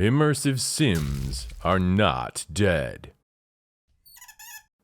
Immersive sims are not dead.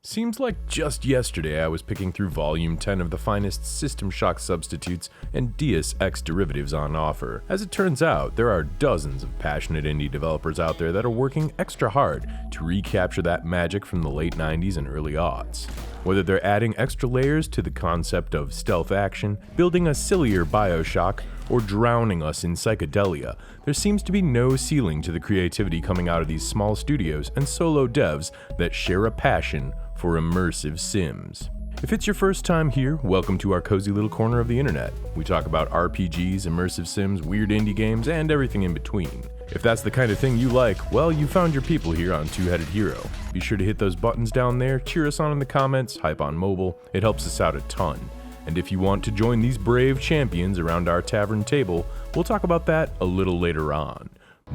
Seems like just yesterday I was picking through Volume 10 of the finest System Shock substitutes and Deus Ex derivatives on offer. As it turns out, there are dozens of passionate indie developers out there that are working extra hard to recapture that magic from the late 90s and early aughts. Whether they're adding extra layers to the concept of stealth action, building a sillier Bioshock, or drowning us in psychedelia, there seems to be no ceiling to the creativity coming out of these small studios and solo devs that share a passion for immersive sims. If it's your first time here, welcome to our cozy little corner of the internet. We talk about RPGs, immersive sims, weird indie games, and everything in between. If that's the kind of thing you like, well, you found your people here on Two-Headed Hero. Be sure to hit those buttons down there, cheer us on in the comments, hype on mobile, it helps us out a ton. And if you want to join these brave champions around our tavern table, we'll talk about that a little later on.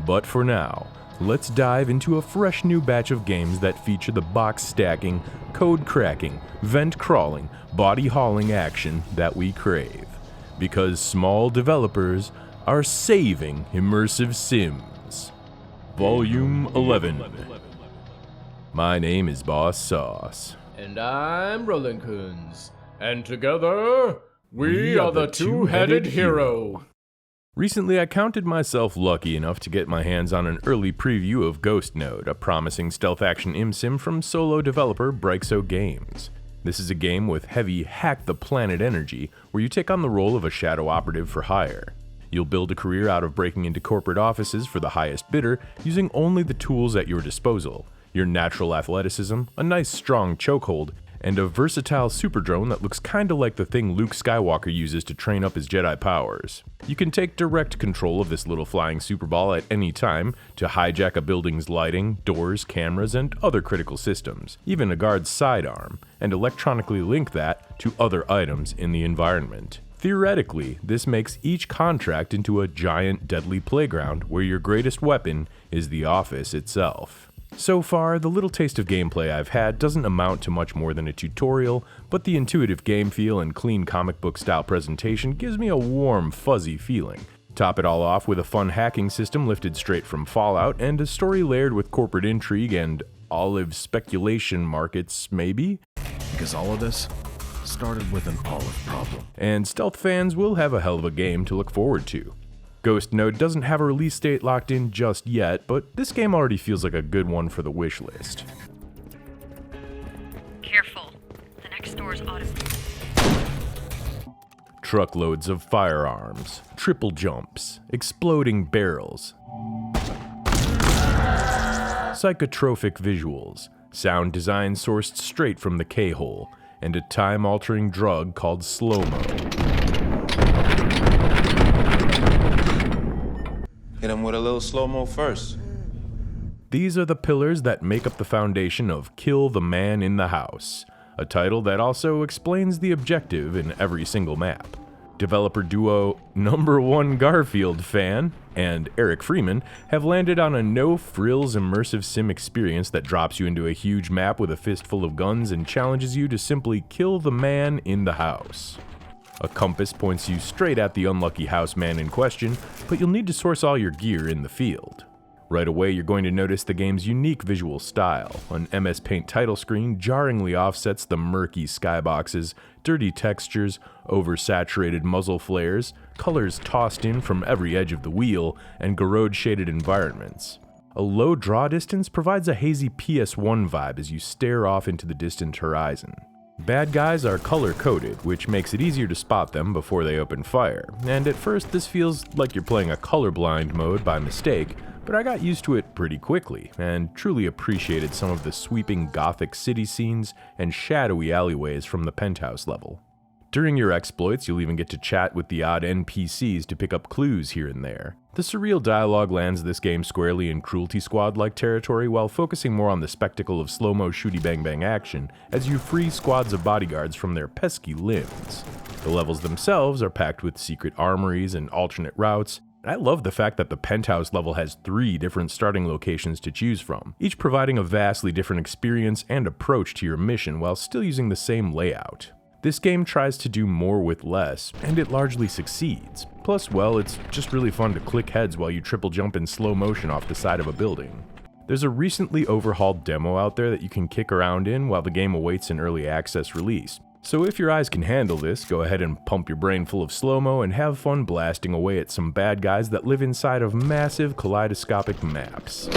But for now, let's dive into a fresh new batch of games that feature the box stacking, code cracking, vent crawling, body hauling action that we crave. Because small developers are saving immersive sims. Volume 11. My name is Boss Sauce. And I'm Roland Coons. And together, we are the Two-Headed Hero. Recently, I counted myself lucky enough to get my hands on an early preview of Ghost Node, a promising stealth action imsim from solo developer Brixo Games. This is a game with heavy hack the planet energy, where you take on the role of a shadow operative for hire. You'll build a career out of breaking into corporate offices for the highest bidder using only the tools at your disposal, your natural athleticism, a nice strong chokehold, and a versatile super drone that looks kinda like the thing Luke Skywalker uses to train up his Jedi powers. You can take direct control of this little flying superball at any time to hijack a building's lighting, doors, cameras, and other critical systems, even a guard's sidearm, and electronically link that to other items in the environment. Theoretically, this makes each contract into a giant deadly playground where your greatest weapon is the office itself. So far, the little taste of gameplay I've had doesn't amount to much more than a tutorial, but the intuitive game feel and clean comic book style presentation gives me a warm, fuzzy feeling. Top it all off with a fun hacking system lifted straight from Fallout and a story layered with corporate intrigue and olive speculation markets, maybe? Because all of this started with an olive problem. And stealth fans will have a hell of a game to look forward to. Ghost Node doesn't have a release date locked in just yet, but this game already feels like a good one for the wish list. Careful, the next door's automated. Truckloads of firearms, triple jumps, exploding barrels, psychotropic visuals, sound design sourced straight from the K-hole, and a time-altering drug called slow-mo. Hit him with a little slow-mo first. These are the pillars that make up the foundation of Kill the Man in the House, a title that also explains the objective in every single map. Developer duo Number One Garfield fan and Eric Freeman have landed on a no-frills immersive sim experience that drops you into a huge map with a fistful of guns and challenges you to simply kill the man in the house. A compass points you straight at the unlucky houseman in question, but you'll need to source all your gear in the field. Right away, you're going to notice the game's unique visual style. An MS Paint title screen jarringly offsets the murky skyboxes, dirty textures, oversaturated muzzle flares, colors tossed in from every edge of the wheel, and garage-shaded environments. A low draw distance provides a hazy PS1 vibe as you stare off into the distant horizon. Bad guys are color-coded, which makes it easier to spot them before they open fire, and at first this feels like you're playing a colorblind mode by mistake, but I got used to it pretty quickly, and truly appreciated some of the sweeping gothic city scenes and shadowy alleyways from the penthouse level. During your exploits, you'll even get to chat with the odd NPCs to pick up clues here and there. The surreal dialogue lands this game squarely in Cruelty Squad-like territory while focusing more on the spectacle of slow-mo shooty-bang-bang action as you free squads of bodyguards from their pesky limbs. The levels themselves are packed with secret armories and alternate routes. I love the fact that the penthouse level has 3 different starting locations to choose from, each providing a vastly different experience and approach to your mission while still using the same layout. This game tries to do more with less, and it largely succeeds. Plus, well, it's just really fun to click heads while you triple jump in slow motion off the side of a building. There's a recently overhauled demo out there that you can kick around in while the game awaits an early access release. So if your eyes can handle this, go ahead and pump your brain full of slow-mo and have fun blasting away at some bad guys that live inside of massive kaleidoscopic maps.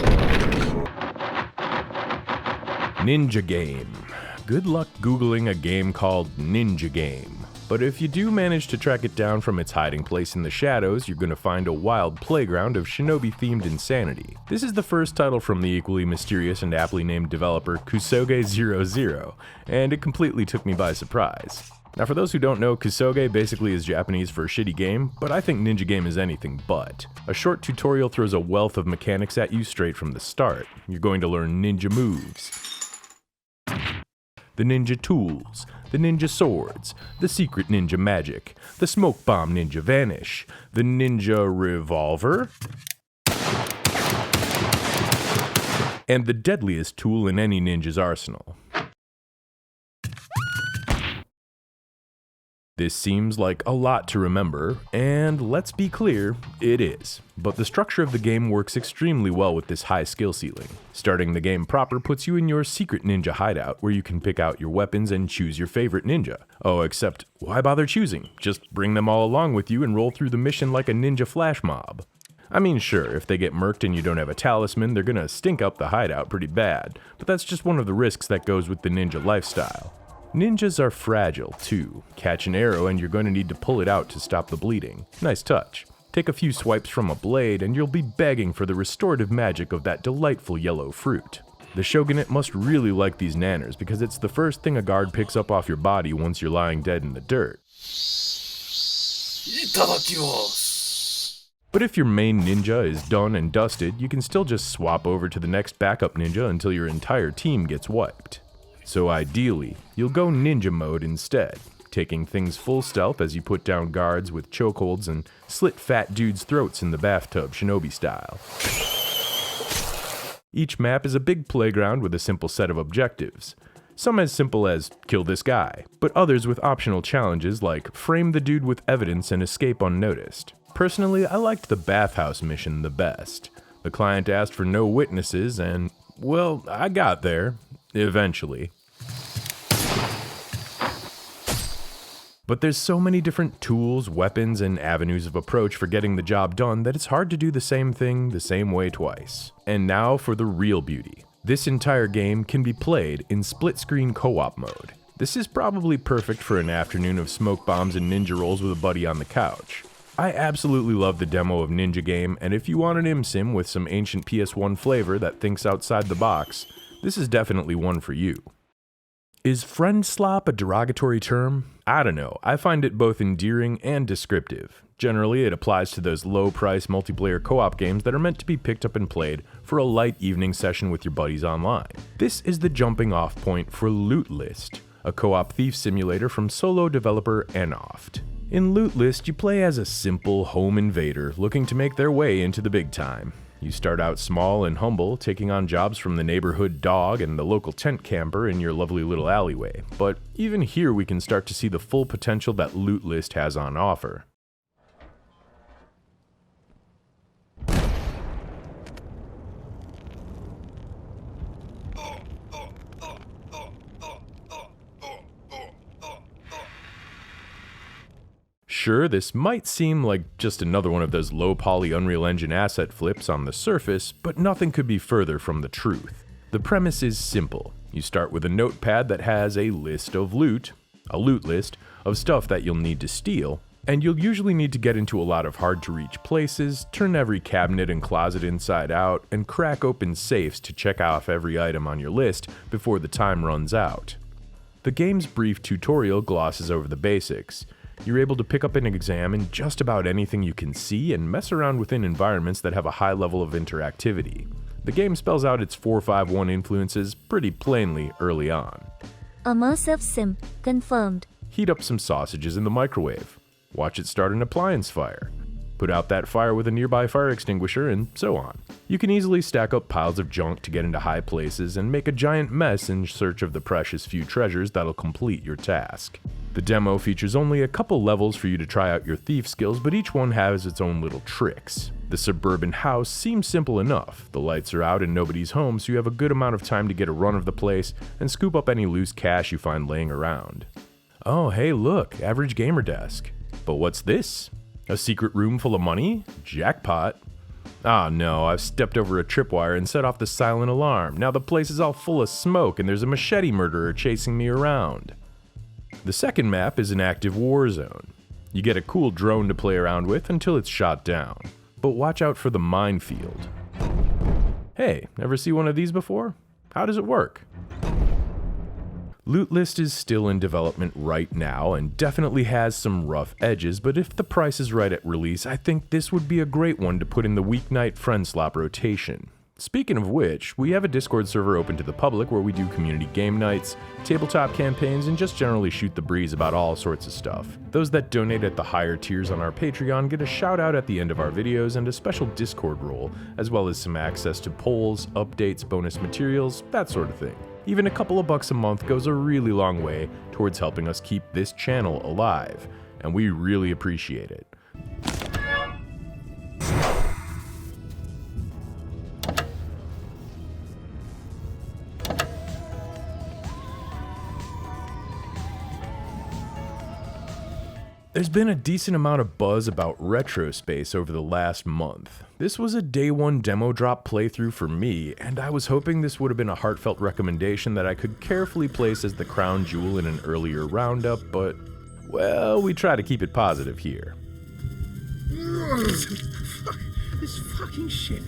Ninja Game. Good luck Googling a game called Ninja Game. But if you do manage to track it down from its hiding place in the shadows, you're going to find a wild playground of shinobi-themed insanity. This is the first title from the equally mysterious and aptly named developer Kusoge00, and it completely took me by surprise. Now for those who don't know, Kusoge basically is Japanese for shitty game, but I think Ninja Game is anything but. A short tutorial throws a wealth of mechanics at you straight from the start. You're going to learn ninja moves, the ninja tools, the ninja swords, the secret ninja magic, the smoke bomb ninja vanish, the ninja revolver, and the deadliest tool in any ninja's arsenal. This seems like a lot to remember, and let's be clear, it is. But the structure of the game works extremely well with this high skill ceiling. Starting the game proper puts you in your secret ninja hideout where you can pick out your weapons and choose your favorite ninja. Oh, except why bother choosing? Just bring them all along with you and roll through the mission like a ninja flash mob. I mean, sure, if they get murked and you don't have a talisman, they're gonna stink up the hideout pretty bad, but that's just one of the risks that goes with the ninja lifestyle. Ninjas are fragile, too. Catch an arrow and you're going to need to pull it out to stop the bleeding. Nice touch. Take a few swipes from a blade and you'll be begging for the restorative magic of that delightful yellow fruit. The shogunate must really like these nanners because it's the first thing a guard picks up off your body once you're lying dead in the dirt. But if your main ninja is done and dusted, you can still just swap over to the next backup ninja until your entire team gets wiped. So ideally, you'll go ninja mode instead, taking things full stealth as you put down guards with chokeholds and slit fat dudes' throats in the bathtub shinobi style. Each map is a big playground with a simple set of objectives. Some as simple as kill this guy, but others with optional challenges like frame the dude with evidence and escape unnoticed. Personally, I liked the bathhouse mission the best. The client asked for no witnesses and, well, I got there, eventually. But there's so many different tools, weapons, and avenues of approach for getting the job done that it's hard to do the same thing the same way twice. And now for the real beauty. This entire game can be played in split-screen co-op mode. This is probably perfect for an afternoon of smoke bombs and ninja rolls with a buddy on the couch. I absolutely love the demo of Ninja Game, and if you want an ImSim with some ancient PS1 flavor that thinks outside the box, this is definitely one for you. Is Friendslop a derogatory term? I don't know, I find it both endearing and descriptive. Generally, it applies to those low-price multiplayer co-op games that are meant to be picked up and played for a light evening session with your buddies online. This is the jumping-off point for Loot List, a co-op thief simulator from solo developer Enoft. In Loot List, you play as a simple home invader looking to make their way into the big time. You start out small and humble, taking on jobs from the neighborhood dog and the local tent camper in your lovely little alleyway. But even here we can start to see the full potential that Loot List has on offer. Sure, this might seem like just another one of those low-poly Unreal Engine asset flips on the surface, but nothing could be further from the truth. The premise is simple. You start with a notepad that has a list of loot, a loot list, of stuff that you'll need to steal, and you'll usually need to get into a lot of hard-to-reach places, turn every cabinet and closet inside out, and crack open safes to check off every item on your list before the time runs out. The game's brief tutorial glosses over the basics. You're able to pick up and examine just about anything you can see and mess around within environments that have a high level of interactivity. The game spells out its 451 influences pretty plainly early on. Immersive sim confirmed. Heat up some sausages in the microwave. Watch it start an appliance fire. put out that fire with a nearby fire extinguisher, and so on. You can easily stack up piles of junk to get into high places and make a giant mess in search of the precious few treasures that'll complete your task. The demo features only a couple levels for you to try out your thief skills, but each one has its own little tricks. The suburban house seems simple enough. The lights are out and nobody's home, so you have a good amount of time to get a run of the place and scoop up any loose cash you find laying around. Oh, hey look, average gamer desk. But what's this? A secret room full of money? Jackpot. Ah no, I've stepped over a tripwire and set off the silent alarm. Now the place is all full of smoke and there's a machete murderer chasing me around. The second map is an active war zone. You get a cool drone to play around with until it's shot down. But watch out for the minefield. Hey, ever see one of these before? How does it work? Loot List is still in development right now and definitely has some rough edges, but if the price is right at release, I think this would be a great one to put in the weeknight Friendslop rotation. Speaking of which, we have a Discord server open to the public where we do community game nights, tabletop campaigns, and just generally shoot the breeze about all sorts of stuff. Those that donate at the higher tiers on our Patreon get a shout out at the end of our videos and a special Discord role, as well as some access to polls, updates, bonus materials, that sort of thing. Even a couple of bucks a month goes a really long way towards helping us keep this channel alive, and we really appreciate it. There's been a decent amount of buzz about Retrospace over the last month. This was a day one demo drop playthrough for me, and I was hoping this would have been a heartfelt recommendation that I could carefully place as the crown jewel in an earlier roundup, but, well, we try to keep it positive here. This fucking shit.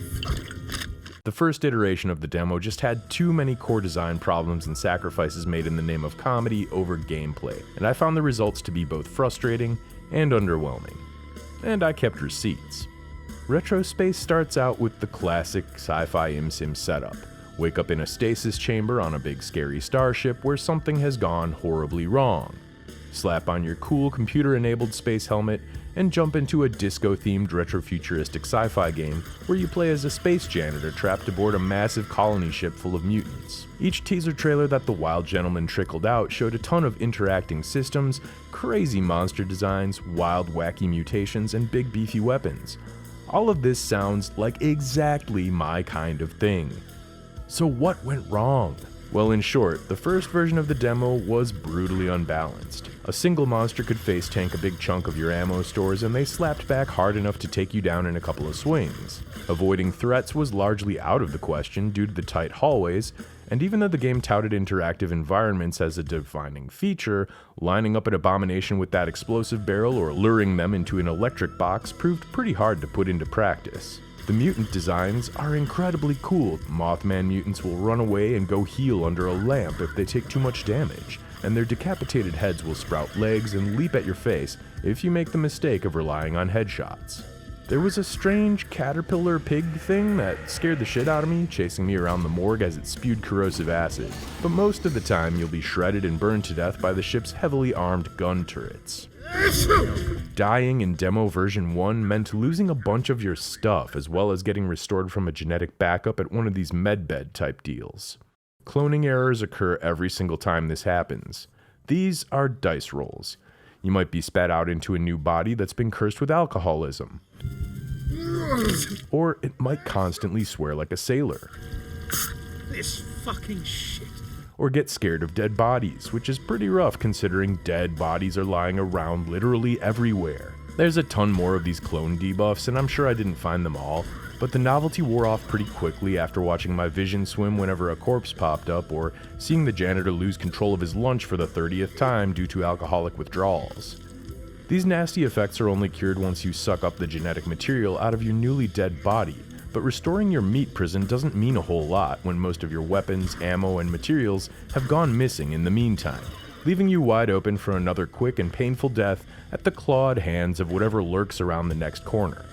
The first iteration of the demo just had too many core design problems and sacrifices made in the name of comedy over gameplay, and I found the results to be both frustrating and underwhelming. And I kept receipts. Retrospace starts out with the classic sci-fi ImSim setup. Wake up in a stasis chamber on a big scary starship where something has gone horribly wrong. Slap on your cool computer-enabled space helmet and jump into a disco-themed retrofuturistic sci-fi game where you play as a space janitor trapped aboard a massive colony ship full of mutants. Each teaser trailer that the Wild Gentleman trickled out showed a ton of interacting systems, crazy monster designs, wild wacky mutations, and big beefy weapons. All of this sounds like exactly my kind of thing. So what went wrong? Well, in short, the first version of the demo was brutally unbalanced. A single monster could face tank a big chunk of your ammo stores, and they slapped back hard enough to take you down in a couple of swings. Avoiding threats was largely out of the question due to the tight hallways, and even though the game touted interactive environments as a defining feature, lining up an abomination with that explosive barrel or luring them into an electric box proved pretty hard to put into practice. The mutant designs are incredibly cool. Mothman mutants will run away and go heal under a lamp if they take too much damage, and their decapitated heads will sprout legs and leap at your face if you make the mistake of relying on headshots. There was a strange caterpillar pig thing that scared the shit out of me, chasing me around the morgue as it spewed corrosive acid, but most of the time you'll be shredded and burned to death by the ship's heavily armed gun turrets. Dying in demo version 1 meant losing a bunch of your stuff, as well as getting restored from a genetic backup at one of these medbed type deals. Cloning errors occur every single time this happens. These are dice rolls. You might be spat out into a new body that's been cursed with alcoholism. Or it might constantly swear like a sailor. This fucking shit. Or get scared of dead bodies, which is pretty rough considering dead bodies are lying around literally everywhere. There's a ton more of these clone debuffs, and I'm sure I didn't find them all, but the novelty wore off pretty quickly after watching my vision swim whenever a corpse popped up, or seeing the janitor lose control of his lunch for the 30th time due to alcoholic withdrawals. These nasty effects are only cured once you suck up the genetic material out of your newly dead body, but restoring your meat prison doesn't mean a whole lot when most of your weapons, ammo, and materials have gone missing in the meantime, leaving you wide open for another quick and painful death at the clawed hands of whatever lurks around the next corner.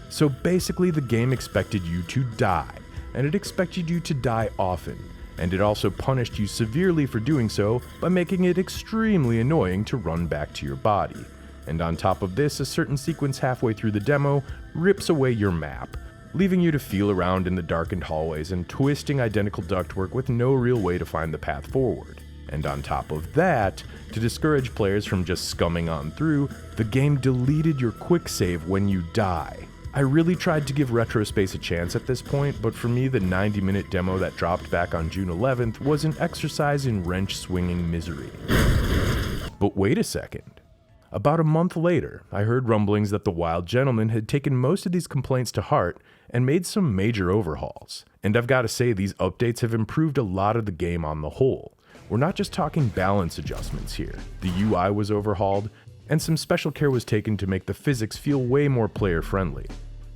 So basically the game expected you to die, and it expected you to die often, and it also punished you severely for doing so by making it extremely annoying to run back to your body. And on top of this, a certain sequence halfway through the demo rips away your map, leaving you to feel around in the darkened hallways and twisting identical ductwork with no real way to find the path forward. And on top of that, to discourage players from just scumming on through, the game deleted your quick save when you die. I really tried to give Retrospace a chance at this point, but for me the 90-minute demo that dropped back on June 11th was an exercise in wrench-swinging misery. But wait a second. About a month later, I heard rumblings that the Wild Gentleman had taken most of these complaints to heart and made some major overhauls. And I've got to say, these updates have improved a lot of the game on the whole. We're not just talking balance adjustments here. The UI was overhauled, and some special care was taken to make the physics feel way more player-friendly.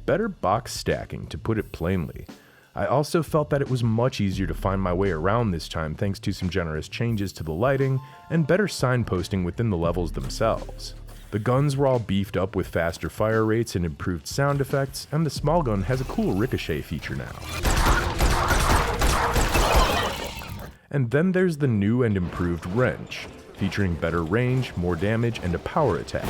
Better box stacking, to put it plainly. I also felt that it was much easier to find my way around this time thanks to some generous changes to the lighting and better signposting within the levels themselves. The guns were all beefed up with faster fire rates and improved sound effects, and the small gun has a cool ricochet feature now. And then there's the new and improved wrench, featuring better range, more damage, and a power attack.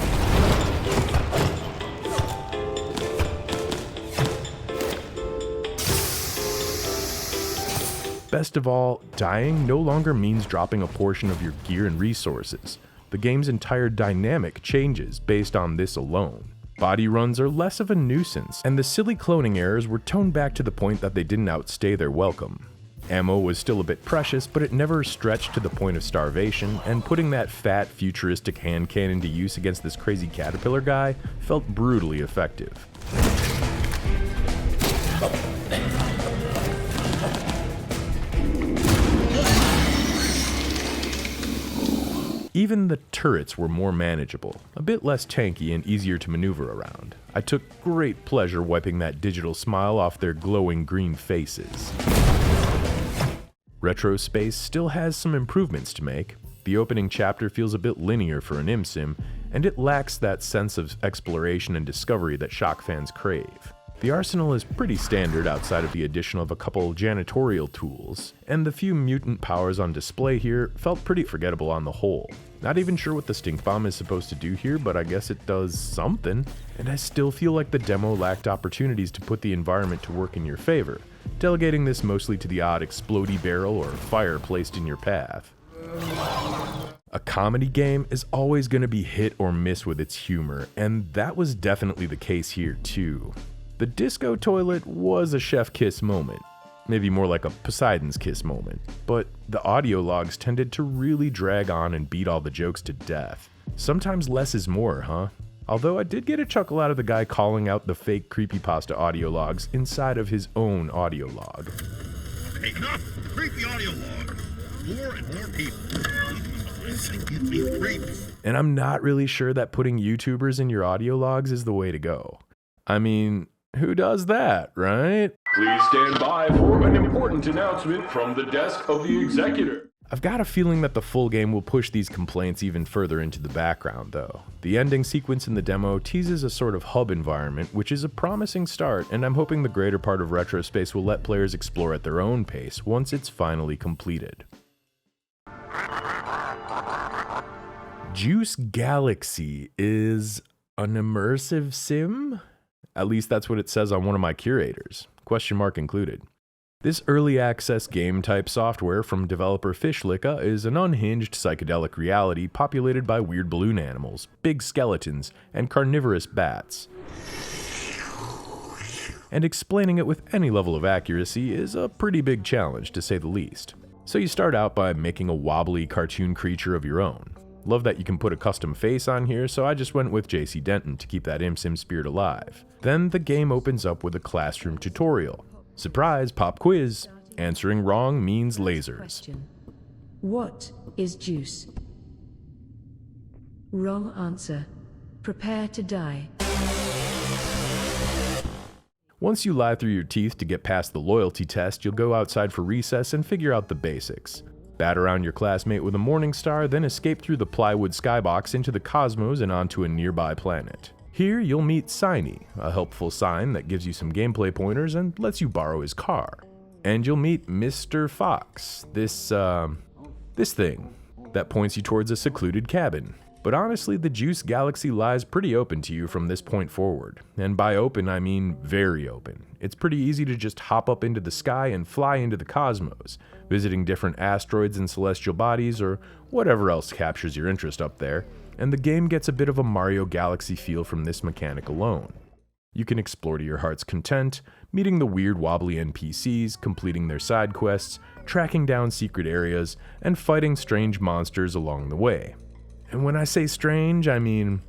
Best of all, dying no longer means dropping a portion of your gear and resources. The game's entire dynamic changes based on this alone. Body runs are less of a nuisance, and the silly cloning errors were toned back to the point that they didn't outstay their welcome. Ammo was still a bit precious, but it never stretched to the point of starvation, and putting that fat, futuristic hand cannon to use against this crazy caterpillar guy felt brutally effective. Even the turrets were more manageable, a bit less tanky and easier to maneuver around. I took great pleasure wiping that digital smile off their glowing green faces. Retrospace still has some improvements to make. The opening chapter feels a bit linear for an ImSim, and it lacks that sense of exploration and discovery that Shock fans crave. The arsenal is pretty standard outside of the addition of a couple janitorial tools, and the few mutant powers on display here felt pretty forgettable on the whole. Not even sure what the stink bomb is supposed to do here, but I guess it does something. And I still feel like the demo lacked opportunities to put the environment to work in your favor, delegating this mostly to the odd explodey barrel or fire placed in your path. A comedy game is always going to be hit or miss with its humor, and that was definitely the case here too. The disco toilet was a chef kiss moment, maybe more like a Poseidon's kiss moment, but the audio logs tended to really drag on and beat all the jokes to death. Sometimes less is more, huh? Although I did get a chuckle out of the guy calling out the fake creepypasta audio logs inside of his own audio log. Hey, enough! Creepy audio log. More and more people. This gives me creeps. And I'm not really sure that putting YouTubers in your audio logs is the way to go. I mean, who does that, right? Please stand by for an important announcement from the desk of the executor. I've got a feeling that the full game will push these complaints even further into the background, though. The ending sequence in the demo teases a sort of hub environment, which is a promising start, and I'm hoping the greater part of Retrospace will let players explore at their own pace once it's finally completed. Juice Galaxy is an immersive sim? At least that's what it says on one of my curators, question mark included. This early access game type software from developer Fishlicka is an unhinged psychedelic reality populated by weird balloon animals, big skeletons, and carnivorous bats. And explaining it with any level of accuracy is a pretty big challenge, to say the least. So you start out by making a wobbly cartoon creature of your own. Love that you can put a custom face on here, so I just went with JC Denton to keep that ImSim spirit alive. Then the game opens up with a classroom tutorial. Surprise, pop quiz. Answering wrong means lasers. Question. What is juice? Wrong answer. Prepare to die. Once you lie through your teeth to get past the loyalty test, you'll go outside for recess and figure out the basics. Bat around your classmate with a morning star, then escape through the plywood skybox into the cosmos and onto a nearby planet. Here you'll meet Signy, a helpful sign that gives you some gameplay pointers and lets you borrow his car. And you'll meet Mr. Fox, this thing that points you towards a secluded cabin. But honestly, the Juice Galaxy lies pretty open to you from this point forward. And by open, I mean very open. It's pretty easy to just hop up into the sky and fly into the cosmos, visiting different asteroids and celestial bodies or whatever else captures your interest up there, and the game gets a bit of a Mario Galaxy feel from this mechanic alone. You can explore to your heart's content, meeting the weird wobbly NPCs, completing their side quests, tracking down secret areas, and fighting strange monsters along the way. And when I say strange, I mean...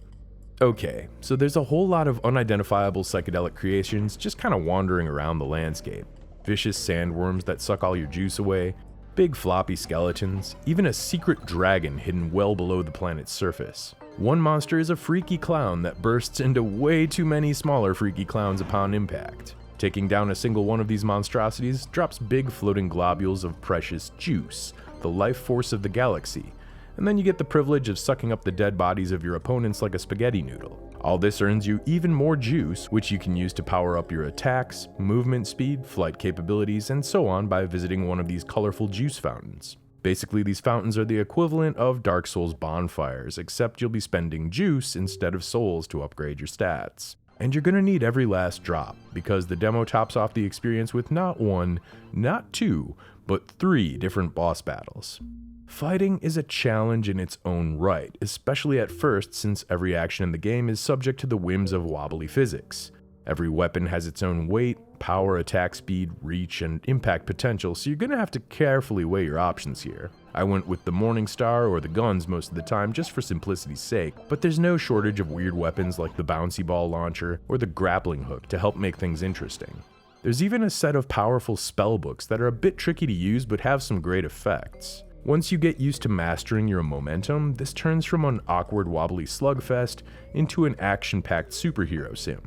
Okay, so there's a whole lot of unidentifiable psychedelic creations just kind of wandering around the landscape. Vicious sandworms that suck all your juice away, big floppy skeletons, even a secret dragon hidden well below the planet's surface. One monster is a freaky clown that bursts into way too many smaller freaky clowns upon impact. Taking down a single one of these monstrosities drops big floating globules of precious juice, the life force of the galaxy, and then you get the privilege of sucking up the dead bodies of your opponents like a spaghetti noodle. All this earns you even more juice, which you can use to power up your attacks, movement speed, flight capabilities, and so on by visiting one of these colorful juice fountains. Basically, these fountains are the equivalent of Dark Souls bonfires, except you'll be spending juice instead of souls to upgrade your stats. And you're gonna need every last drop, because the demo tops off the experience with not one, not two, but 3 different boss battles. Fighting is a challenge in its own right, especially at first since every action in the game is subject to the whims of wobbly physics. Every weapon has its own weight, power, attack speed, reach, and impact potential, so you're gonna have to carefully weigh your options here. I went with the Morningstar or the guns most of the time just for simplicity's sake, but there's no shortage of weird weapons like the bouncy ball launcher or the grappling hook to help make things interesting. There's even a set of powerful spellbooks that are a bit tricky to use but have some great effects. Once you get used to mastering your momentum, this turns from an awkward wobbly slugfest into an action-packed superhero sim.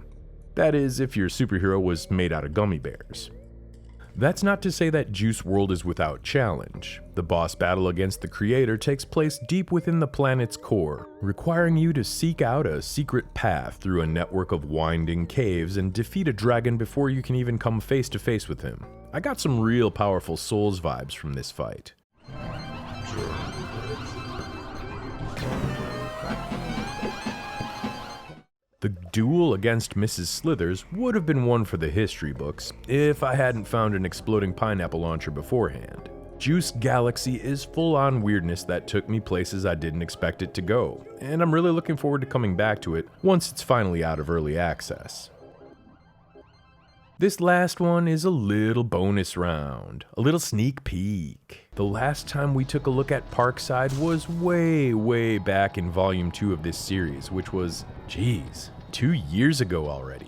That is, if your superhero was made out of gummy bears. That's not to say that Juice World is without challenge. The boss battle against the creator takes place deep within the planet's core, requiring you to seek out a secret path through a network of winding caves and defeat a dragon before you can even come face to face with him. I got some real powerful Souls vibes from this fight. The duel against Mrs. Slithers would have been one for the history books if I hadn't found an exploding pineapple launcher beforehand. Juice Galaxy is full-on weirdness that took me places I didn't expect it to go, and I'm really looking forward to coming back to it once it's finally out of early access. This last one is a little bonus round, a little sneak peek. The last time we took a look at PARKSIDE was way back in Volume 2 of this series, which was, 2 years ago already.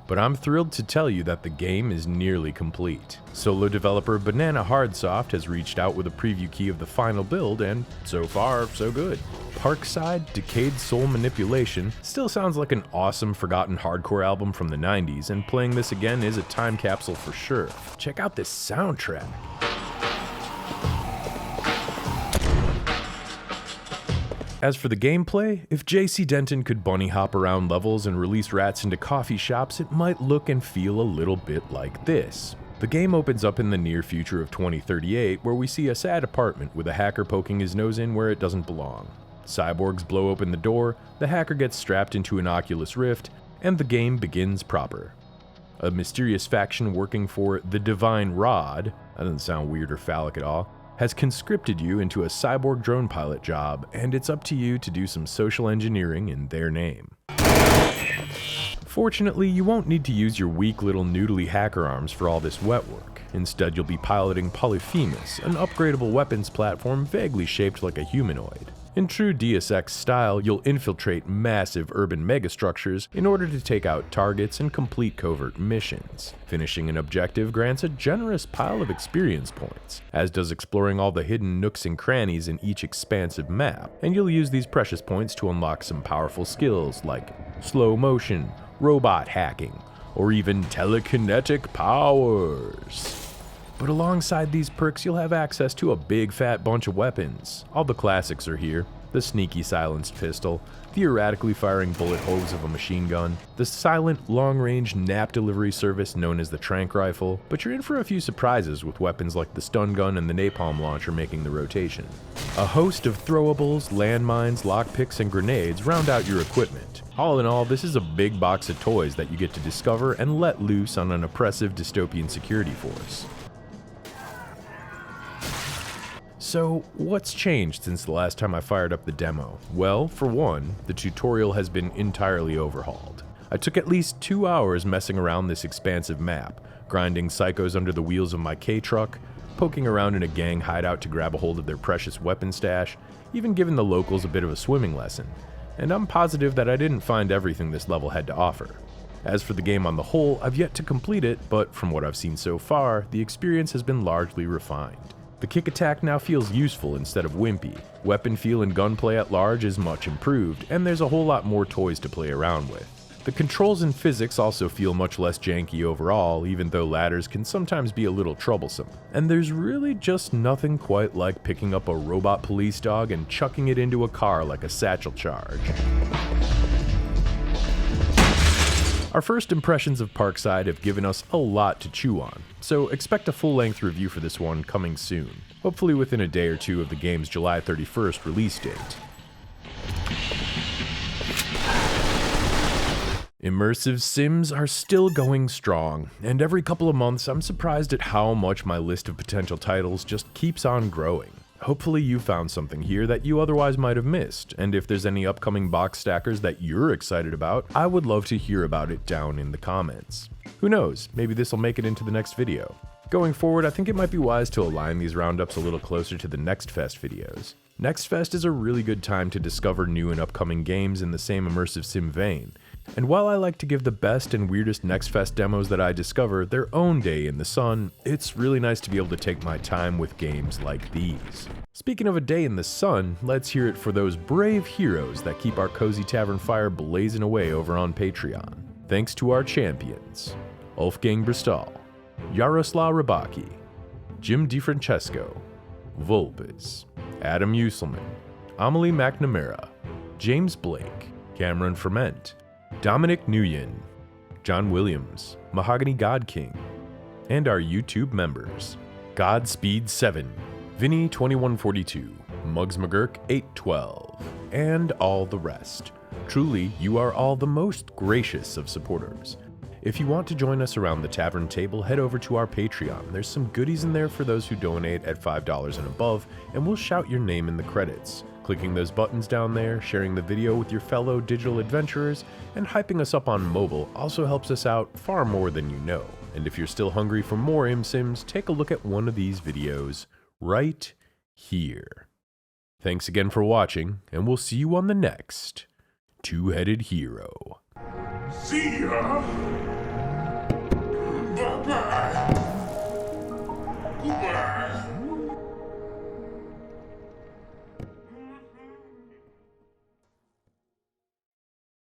But I'm thrilled to tell you that the game is nearly complete. Solo developer Banana Hardsoft has reached out with a preview key of the final build, and so far, so good. PARKSIDE, DECAYED Soul Manipulation still sounds like an awesome forgotten hardcore album from the 90s, and playing this again is a time capsule for sure. Check out this soundtrack. As for the gameplay, if JC Denton could bunny hop around levels and release rats into coffee shops, it might look and feel a little bit like this. The game opens up in the near future of 2038, where we see a sad apartment with a hacker poking his nose in where it doesn't belong. Cyborgs blow open the door, the hacker gets strapped into an Oculus Rift, and the game begins proper. A mysterious faction working for the Divine Rod, that doesn't sound weird or phallic at all, has conscripted you into a cyborg drone pilot job, and it's up to you to do some social engineering in their name. Fortunately, you won't need to use your weak little noodly hacker arms for all this wet work. Instead, you'll be piloting Polyphemus, an upgradable weapons platform vaguely shaped like a humanoid. In true Deus Ex style, you'll infiltrate massive urban megastructures in order to take out targets and complete covert missions. Finishing an objective grants a generous pile of experience points, as does exploring all the hidden nooks and crannies in each expansive map, and you'll use these precious points to unlock some powerful skills like slow motion, robot hacking, or even telekinetic powers. But alongside these perks, you'll have access to a big fat bunch of weapons. All the classics are here. the sneaky silenced pistol, the erratically firing bullet holes of a machine gun, the silent, long-range nap delivery service known as the tranq rifle, but you're in for a few surprises with weapons like the stun gun and the napalm launcher making the rotation. A host of throwables, landmines, lockpicks, and grenades round out your equipment. All in all, this is a big box of toys that you get to discover and let loose on an oppressive dystopian security force. So, what's changed since the last time I fired up the demo? Well, for one, the tutorial has been entirely overhauled. I took at least 2 hours messing around this expansive map, grinding psychos under the wheels of my K-truck, poking around in a gang hideout to grab a hold of their precious weapon stash, even giving the locals a bit of a swimming lesson. And I'm positive that I didn't find everything this level had to offer. As for the game on the whole, I've yet to complete it, but from what I've seen so far, the experience has been largely refined. The kick attack now feels useful instead of wimpy, weapon feel and gunplay at large is much improved, and there's a whole lot more toys to play around with. The controls and physics also feel much less janky overall, even though ladders can sometimes be a little troublesome. And there's really just nothing quite like picking up a robot police dog and chucking it into a car like a satchel charge. Our first impressions of PARKSIDE have given us a lot to chew on, so expect a full-length review for this one coming soon, hopefully within a day or two of the game's July 31st release date. Immersive sims are still going strong, and every couple of months I'm surprised at how much my list of potential titles just keeps on growing. Hopefully you found something here that you otherwise might have missed, and if there's any upcoming box stackers that you're excited about, I would love to hear about it down in the comments. Who knows, maybe this will make it into the next video. Going forward, I think it might be wise to align these roundups a little closer to the Next Fest videos. Next Fest is a really good time to discover new and upcoming games in the same immersive sim vein, and while I like to give the best and weirdest Next Fest demos that I discover their own day in the sun, it's really nice to be able to take my time with games like these. Speaking of a day in the sun, let's hear it for those brave heroes that keep our cozy tavern fire blazing away over on Patreon. Thanks to our champions, Wolfgang Bristol, Yaroslav Rybaki, Jim DiFrancesco, Vulpes, Adam Uselman, Amelie McNamara, James Blake, Cameron Ferment, Dominic Nguyen, John Williams, Mahogany God King, and our YouTube members, Godspeed7, Vinny2142, Muggs McGurk 812, and all the rest. Truly, you are all the most gracious of supporters. If you want to join us around the tavern table, head over to our Patreon. There's some goodies in there for those who donate at $5 and above, and we'll shout your name in the credits. Clicking those buttons down there, sharing the video with your fellow digital adventurers, and hyping us up on mobile also helps us out far more than you know. And if you're still hungry for more ImSims, take a look at one of these videos right here. Thanks again for watching, and we'll see you on the next Two-Headed Hero. See ya! Bye-bye! Goodbye!